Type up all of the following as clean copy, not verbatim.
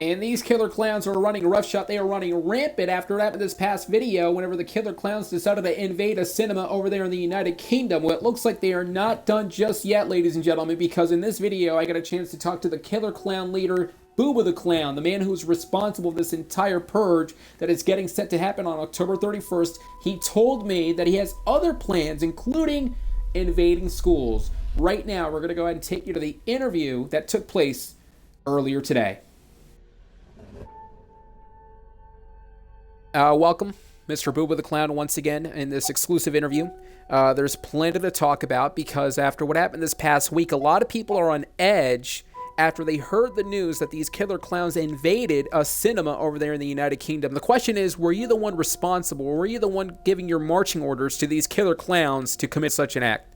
And these killer clowns are running roughshod. They are running rampant after what happened this past video whenever the killer clowns decided to invade a cinema over there in the United Kingdom. Well, it looks like they are not done just yet, ladies and gentlemen, because in this video I got a chance to talk to the killer clown leader, BooBoo the Clown, the man who's responsible for this entire purge that is getting set to happen on October 31st. He told me that he has other plans, including invading schools. Right now, we're going to go ahead and take you to the interview that took place earlier today. Welcome, Mr. BooBoo the Clown, once again in this exclusive interview. There's plenty to talk about because after what happened this past week, a lot of people are on edge after they heard the news that these killer clowns invaded a cinema over there in the United Kingdom. The question is, were you the one responsible? Were you the one giving your marching orders to these killer clowns to commit such an act?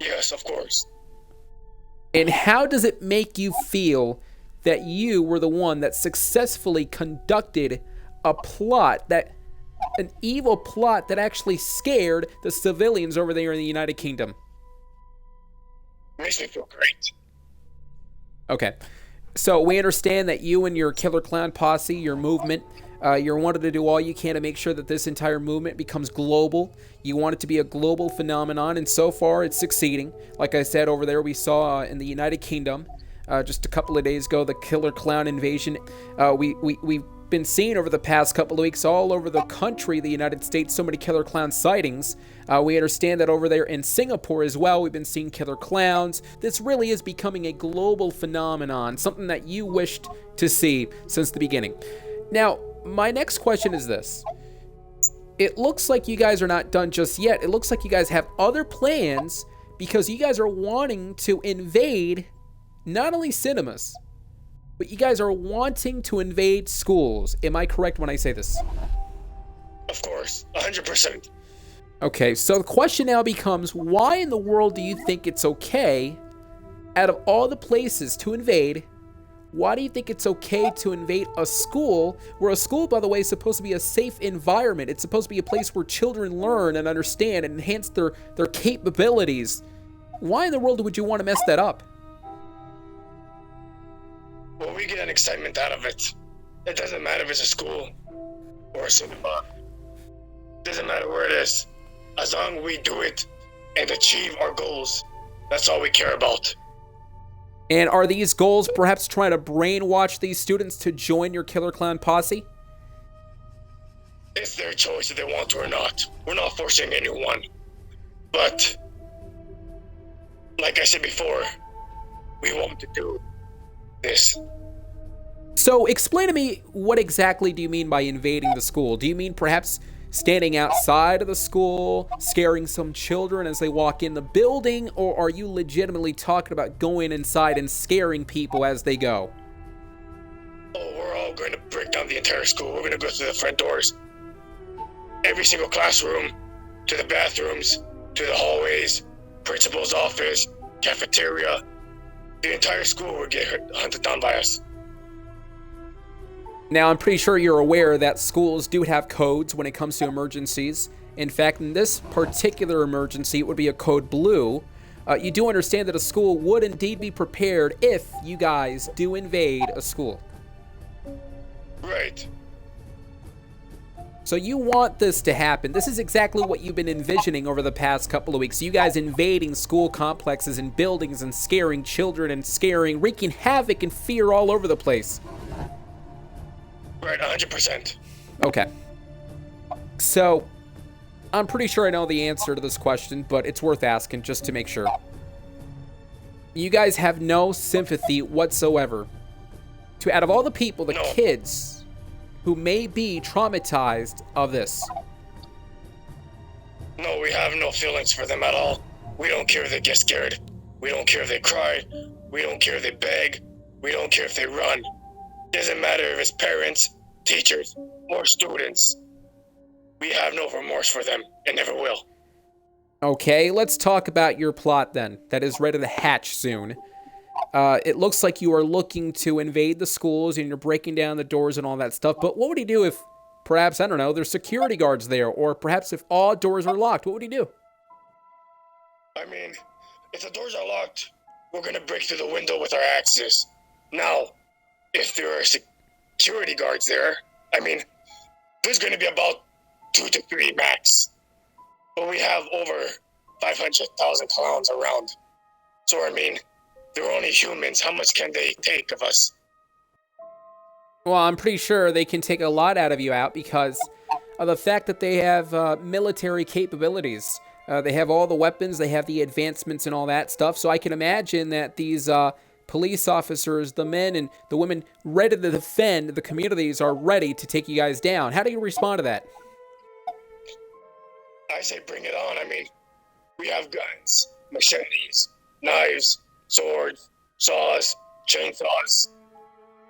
Yes, of course. And how does it make you feel that you were the one that successfully conducted a plot, that an evil plot that actually scared the civilians over there in the United Kingdom? Makes me feel great. Okay, so we understand that you and your killer clown posse, your movement, you wanted to do all you can to make sure that this entire movement becomes global. You want it to be a global phenomenon, and so far it's succeeding. Like I said, over there we saw in the United Kingdom, just a couple of days ago, the killer clown invasion. We've been seeing over the past couple of weeks all over the country, the United States, so many killer clown sightings. We understand that over there in Singapore as well, we've been seeing killer clowns. This really is becoming a global phenomenon, something that you wished to see since the beginning. Now, my next question is this. It looks like you guys are not done just yet. It looks like you guys have other plans because you guys are wanting to invade not only cinemas, but you guys are wanting to invade schools. Am I correct when I say this? Of course, 100%. Okay, so the question now becomes, why in the world do you think it's okay, out of all the places to invade, why do you think it's okay to invade a school, where a school, by the way, is supposed to be a safe environment? It's supposed to be a place where children learn and understand and enhance their capabilities. Why in the world would you want to mess that up? Well, we get an excitement out of it. It doesn't matter if it's a school or a cinema. It doesn't matter where it is. As long as we do it and achieve our goals, that's all we care about. And are these goals perhaps trying to brainwash these students to join your killer clown posse? It's their choice if they want to or not. We're not forcing anyone. But, like I said before, we want to do this. So explain to me, what exactly do you mean by invading the school? Do you mean perhaps standing outside of the school, scaring some children as they walk in the building, or are you legitimately talking about going inside and scaring people as they go? Oh, we're all going to break down the entire school. We're going to go through the front doors. Every single classroom, to the bathrooms, to the hallways, principal's office, cafeteria. The entire school will get hunted down by us. Now, I'm pretty sure you're aware that schools do have codes when it comes to emergencies. In fact, in this particular emergency, it would be a code blue. You do understand that a school would indeed be prepared if you guys do invade a school. Right. So you want this to happen. This is exactly what you've been envisioning over the past couple of weeks. You guys invading school complexes and buildings and scaring children and wreaking havoc and fear all over the place. Right, 100%. Okay. So, I'm pretty sure I know the answer to this question, but it's worth asking just to make sure. You guys have no sympathy whatsoever to, out of all the people, the kids who may be traumatized of this. No, we have no feelings for them at all. We don't care if they get scared. We don't care if they cry. We don't care if they beg. We don't care if they run. Doesn't matter if it's parents, teachers, or students. We have no remorse for them and never will. Okay, let's talk about your plot then, that is ready to hatch soon. It looks like you are looking to invade the schools and you're breaking down the doors and all that stuff, but what would he do if, perhaps, I don't know, there's security guards there, or perhaps if all doors are locked, what would he do? I mean, if the doors are locked, we're gonna break through the window with our axes. Now, if there are security guards there, I mean, there's going to be about 2 to 3 max. But we have over 500,000 clowns around. So, I mean, they're only humans. How much can they take of us? Well, I'm pretty sure they can take a lot out of you out because of the fact that they have military capabilities. They have all the weapons, they have the advancements and all that stuff. So I can imagine that these police officers, the men and the women ready to defend the communities are ready to take you guys down. How do you respond to that? I say bring it on. I mean, we have guns, machetes, knives, swords, saws, chainsaws,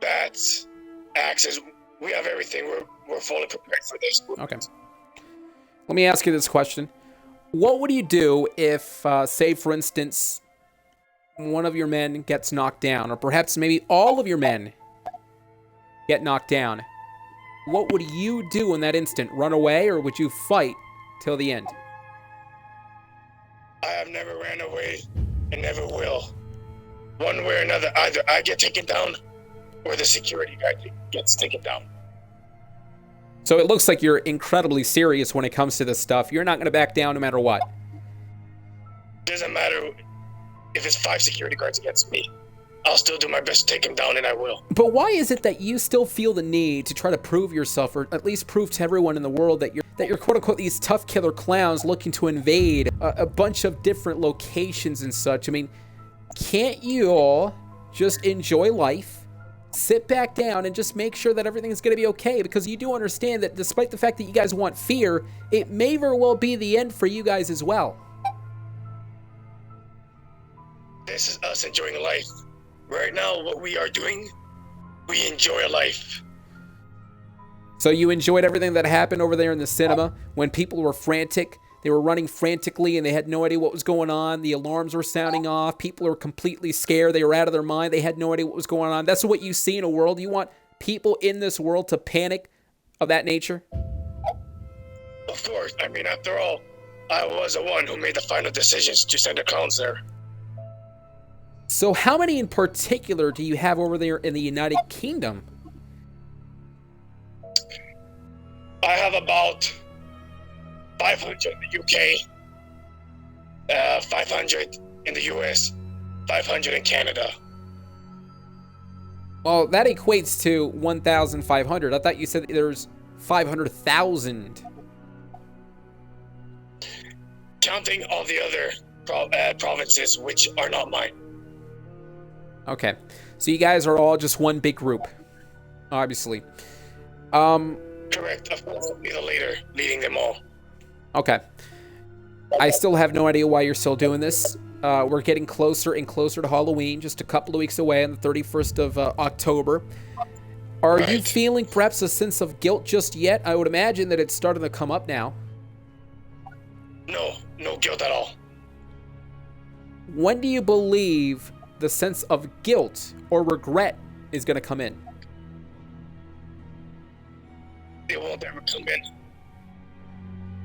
bats, axes. We have everything. We're fully prepared for this. Okay. Let me ask you this question. What would you do if, say, for instance, one of your men gets knocked down, or perhaps maybe all of your men get knocked down? What would you do in that instant? Run away, or would you fight till the end? I have never ran away and never will. One way or another, either I get taken down or the security guard gets taken down. So it looks like you're incredibly serious when it comes to this stuff. You're not going to back down no matter what. Doesn't matter if it's 5 security guards against me. I'll still do my best to take him down, and I will. But why is it that you still feel the need to try to prove yourself, or at least prove to everyone in the world that you're quote unquote these tough killer clowns looking to invade a bunch of different locations and such? I mean, can't you all just enjoy life? Sit back down and just make sure that everything is going to be okay, because you do understand that despite the fact that you guys want fear, it may very well be the end for you guys as well. This is us enjoying life. Right now, what we are doing, we enjoy life. So you enjoyed everything that happened over there in the cinema when people were frantic. They were running frantically and they had no idea what was going on. The alarms were sounding off. People were completely scared. They were out of their mind. They had no idea what was going on. That's what you see in a world. You want people in this world to panic of that nature? Of course. I mean, after all, I was the one who made the final decisions to send the clowns there. So how many in particular do you have over there in the United Kingdom? I have about 500 in the UK, 500 in the US, 500 in Canada. Well, that equates to 1,500. I thought you said there's 500,000. Counting all the other provinces, which are not mine. Okay. So you guys are all just one big group, obviously. Correct. Of course, I'll be the leader, leading them all. Okay. I still have no idea why you're still doing this. We're getting closer and closer to Halloween, just a couple of weeks away on the 31st of October. Are you feeling perhaps a sense of guilt just yet? I would imagine that it's starting to come up now. No guilt at all. When do you believe the sense of guilt or regret is going to come in? It won't ever come in.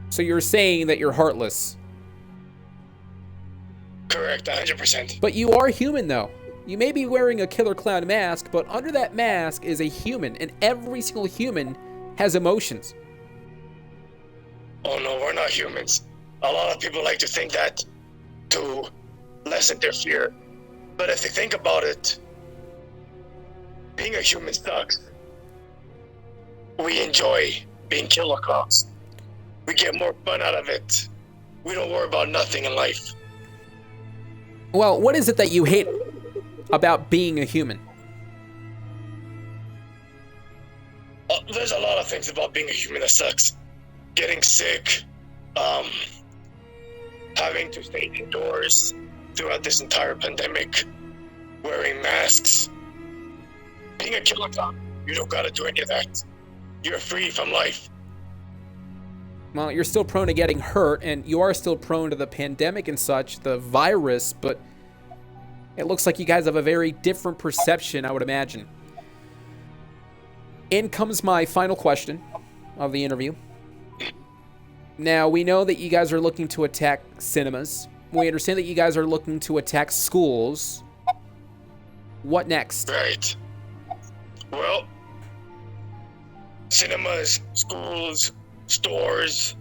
So you're saying that you're heartless? Correct, 100%. But you are human, though. You may be wearing a killer clown mask, but under that mask is a human, and every single human has emotions. Oh no, we're not humans. A lot of people like to think that to lessen their fear. But if they think about it, being a human sucks. We enjoy being killer clowns. We get more fun out of it. We don't worry about nothing in life. Well, what is it that you hate about being a human? There's a lot of things about being a human that sucks. Getting sick, having to stay indoors throughout this entire pandemic, wearing masks. Being a killer clown, you don't gotta do any of that. You're free from life. Well, you're still prone to getting hurt, and you are still prone to the pandemic and such, the virus, but it looks like you guys have a very different perception, I would imagine. In comes my final question of the interview. Now, we know that you guys are looking to attack cinemas. We understand that you guys are looking to attack schools. What next? Right. Well, cinemas, schools, stores,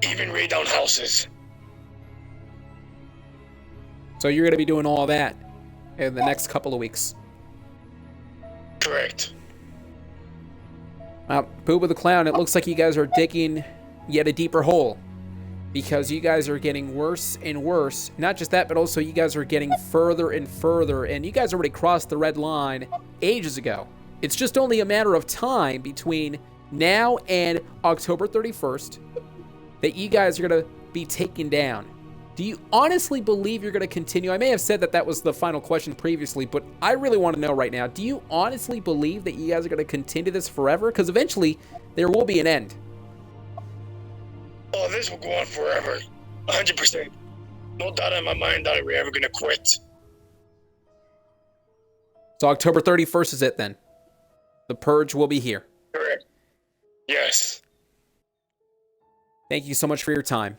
even raid down houses. So you're going to be doing all that in the next couple of weeks. Correct. BooBoo the Clown, it looks like you guys are digging yet a deeper hole. Because you guys are getting worse and worse. Not just that, but also you guys are getting further and further. And you guys already crossed the red line ages ago. It's just only a matter of time between now and October 31st that you guys are going to be taken down. Do you honestly believe you're going to continue? I may have said that was the final question previously, but I really want to know right now. Do you honestly believe that you guys are going to continue this forever? Because eventually there will be an end. Oh, this will go on forever. 100%. No doubt in my mind that we're ever going to quit. So October 31st is it then? The purge will be here. Correct. Yes. Thank you so much for your time.